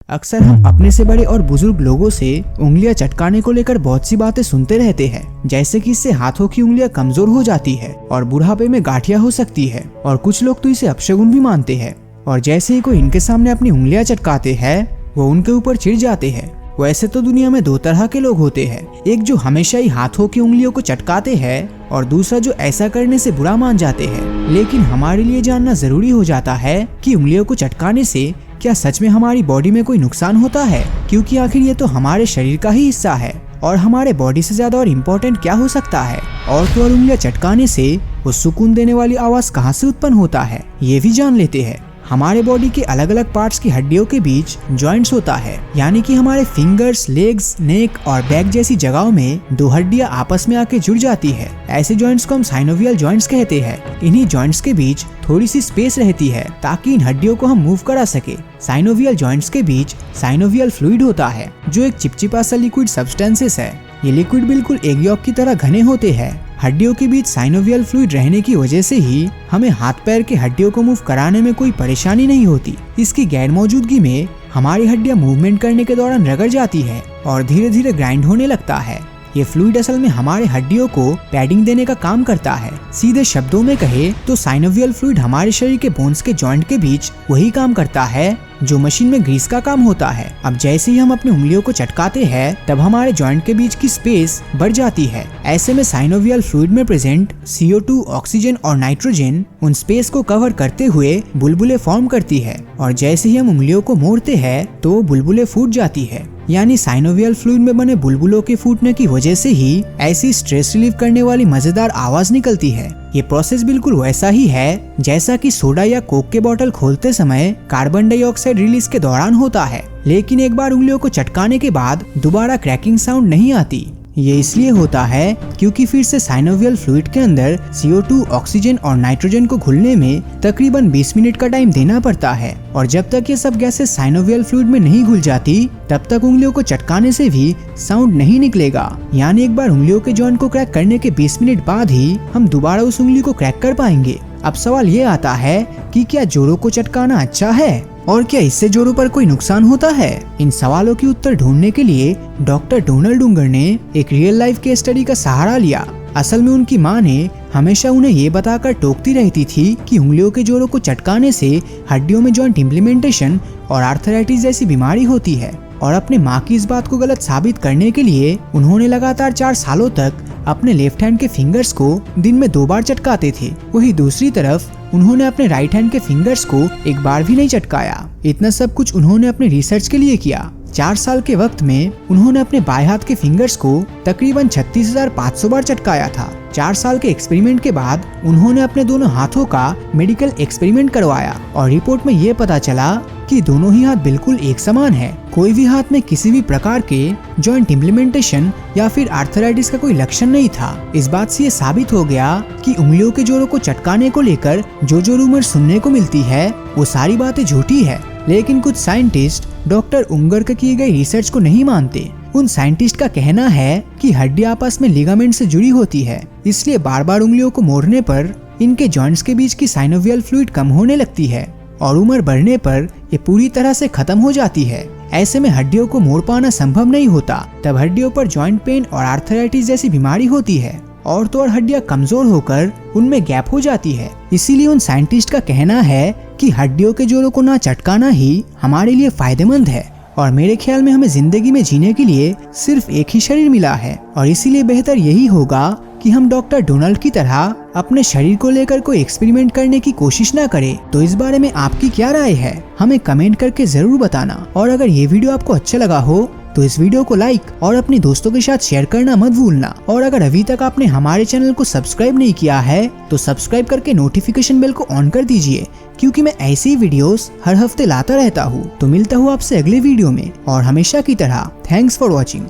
अक्सर हम अपने से बड़े और बुजुर्ग लोगों से उंगलियां चटकाने को लेकर बहुत सी बातें सुनते रहते हैं, जैसे कि इससे हाथों की उंगलियां कमजोर हो जाती है और बुढ़ापे में गांठियां हो सकती है, और कुछ लोग तो इसे अपशगुन भी मानते हैं। और जैसे ही कोई इनके सामने अपनी उंगलियां चटकाते हैं वो उनके ऊपर चिढ़ जाते हैं। वैसे तो दुनिया में दो तरह के लोग होते हैं, एक जो हमेशा ही हाथों की उंगलियों को चटकाते हैं और दूसरा जो ऐसा करने से बुरा मान जाते हैं। लेकिन हमारे लिए जानना जरूरी हो जाता है कि उंगलियों को चटकाने से क्या सच में हमारी बॉडी में कोई नुकसान होता है, क्योंकि आखिर ये तो हमारे शरीर का ही हिस्सा है और हमारे बॉडी से ज्यादा और इम्पोर्टेंट क्या हो सकता है। और तो और उंगलियां चटकाने से वो सुकून देने वाली आवाज कहाँ से उत्पन्न होता है ये भी जान लेते हैं। हमारे बॉडी के अलग अलग पार्ट्स की हड्डियों के बीच जॉइंट्स होता है, यानी कि हमारे फिंगर्स, लेग्स, नेक और बैक जैसी जगहों में दो हड्डियां आपस में आके जुड़ जाती है। ऐसे जॉइंट्स को हम साइनोवियल जॉइंट्स कहते हैं। इन्हीं जॉइंट्स के बीच थोड़ी सी स्पेस रहती है ताकि इन हड्डियों को हम मूव करा सके। साइनोवियल जॉइंट्स के बीच साइनोवियल फ्लूइड होता है, जो एक चिपचिपा सा लिक्विड सब्सटेंसेस है। ये लिक्विड बिल्कुल एग यॉक की तरह घने होते हैं। हड्डियों के बीच साइनोवियल फ्लूइड रहने की वजह से ही हमें हाथ पैर के हड्डियों को मूव कराने में कोई परेशानी नहीं होती। इसकी गैर मौजूदगी में हमारी हड्डियां मूवमेंट करने के दौरान रगड़ जाती है और धीरे धीरे ग्राइंड होने लगता है। ये फ्लूइड असल में हमारे हड्डियों को पैडिंग देने का काम करता है। सीधे शब्दों में कहे तो साइनोवियल फ्लूइड हमारे शरीर के बोन्स के जॉइंट के बीच वही काम करता है जो मशीन में ग्रीस का काम होता है। अब जैसे ही हम अपनी उंगलियों को चटकाते हैं तब हमारे जॉइंट के बीच की स्पेस बढ़ जाती है। ऐसे में साइनोवियल फ्लूइड में प्रेजेंट CO2, ऑक्सीजन और नाइट्रोजन उन स्पेस को कवर करते हुए बुलबुले फॉर्म करती है, और जैसे ही हम उंगलियों को मोड़ते हैं तो बुलबुले फूट जाती है। यानी साइनोवियल फ्लूइड में बने बुलबुलों के फूटने की वजह से ही ऐसी स्ट्रेस रिलीव करने वाली मजेदार आवाज निकलती है। ये प्रोसेस बिल्कुल वैसा ही है जैसा कि सोडा या कोक के बोतल खोलते समय कार्बन डाइऑक्साइड रिलीज के दौरान होता है, लेकिन एक बार उंगलियों को चटकाने के बाद दोबारा क्रैकिंग साउंड नहीं आती। ये इसलिए होता है क्योंकि फिर से साइनोवियल फ्लूइड के अंदर CO2, ऑक्सीजन और नाइट्रोजन को घुलने में तकरीबन 20 मिनट का टाइम देना पड़ता है, और जब तक ये सब गैसेस साइनोवियल फ्लूइड में नहीं घुल जाती तब तक उंगलियों को चटकाने से भी साउंड नहीं निकलेगा। यानी एक बार उंगलियों के जॉइंट को क्रैक करने के 20 मिनट बाद ही हम दोबारा उस उंगली को क्रैक कर पाएंगे। अब सवाल ये आता है कि क्या जोड़ों को चटकाना अच्छा है और क्या इससे जोड़ों पर कोई नुकसान होता है? इन सवालों के उत्तर ढूंढने के लिए डॉक्टर डोनाल्ड उंगर ने एक रियल लाइफ केस स्टडी का सहारा लिया। असल में उनकी माँ ने हमेशा उन्हें ये बताकर टोकती रहती थी कि उंगलियों के जोड़ों को चटकाने से हड्डियों में जॉइंट इम्प्लीमेंटेशन और आर्थराइटिस जैसी बीमारी होती है, और अपने माँ की इस बात को गलत साबित करने के लिए उन्होंने लगातार 4 सालों तक अपने लेफ्ट हैंड के फिंगर्स को दिन में 2 बार चटकाते थे। वही दूसरी तरफ उन्होंने अपने राइट हैंड के फिंगर्स को एक बार भी नहीं चटकाया। इतना सब कुछ उन्होंने अपने रिसर्च के लिए किया। 4 साल के वक्त में उन्होंने अपने बाएं हाथ के फिंगर्स को तकरीबन 36,500 बार चटकाया था। 4 साल के एक्सपेरिमेंट के बाद उन्होंने अपने दोनों हाथों का मेडिकल एक्सपेरिमेंट करवाया और रिपोर्ट में ये पता चला कि दोनों ही हाथ बिल्कुल एक समान है। कोई भी हाथ में किसी भी प्रकार के जॉइंट इम्प्लीमेंटेशन या फिर आर्थराइटिस का कोई लक्षण नहीं था। इस बात से ये साबित हो गया कि उंगलियों के जोड़ों को चटकाने को लेकर जो रूमर सुनने को मिलती है वो सारी बातें झूठी है। लेकिन कुछ साइंटिस्ट डॉक्टर उंगर के किए गए रिसर्च को नहीं मानते। उन साइंटिस्ट का कहना है कि हड्डी आपस में लिगामेंट से जुड़ी होती है, इसलिए बार बार उंगलियों को मोड़ने पर इनके जॉइंट्स के बीच की साइनोवियल फ्लूइड कम होने लगती है और उम्र बढ़ने पर ये पूरी तरह से खत्म हो जाती है। ऐसे में हड्डियों को मोड़ पाना संभव नहीं होता। तब हड्डियों पर जॉइंट पेन और आर्थराइटिस जैसी बीमारी होती है, और तो और हड्डियां कमजोर होकर उनमें गैप हो जाती है। इसीलिए उन साइंटिस्ट का कहना है कि हड्डियों के जोड़ों को ना चटकाना ही हमारे लिए फायदेमंद है। और मेरे ख्याल में हमें जिंदगी में जीने के लिए सिर्फ एक ही शरीर मिला है, और इसीलिए बेहतर यही होगा कि हम डॉक्टर डोनाल्ड की तरह अपने शरीर को लेकर कोई एक्सपेरिमेंट करने की कोशिश ना करें। तो इस बारे में आपकी क्या राय है? हमें कमेंट करके जरूर बताना। और अगर ये वीडियो आपको अच्छा लगा हो तो इस वीडियो को लाइक और अपने दोस्तों के साथ शेयर करना मत भूलना। और अगर अभी तक आपने हमारे चैनल को सब्सक्राइब नहीं किया है तो सब्सक्राइब करके नोटिफिकेशन बेल को ऑन कर दीजिए, क्योंकि मैं ऐसी वीडियोस हर हफ्ते लाता रहता हूँ। तो मिलता हूँ आपसे अगले वीडियो में, और हमेशा की तरह थैंक्स फॉर वॉचिंग।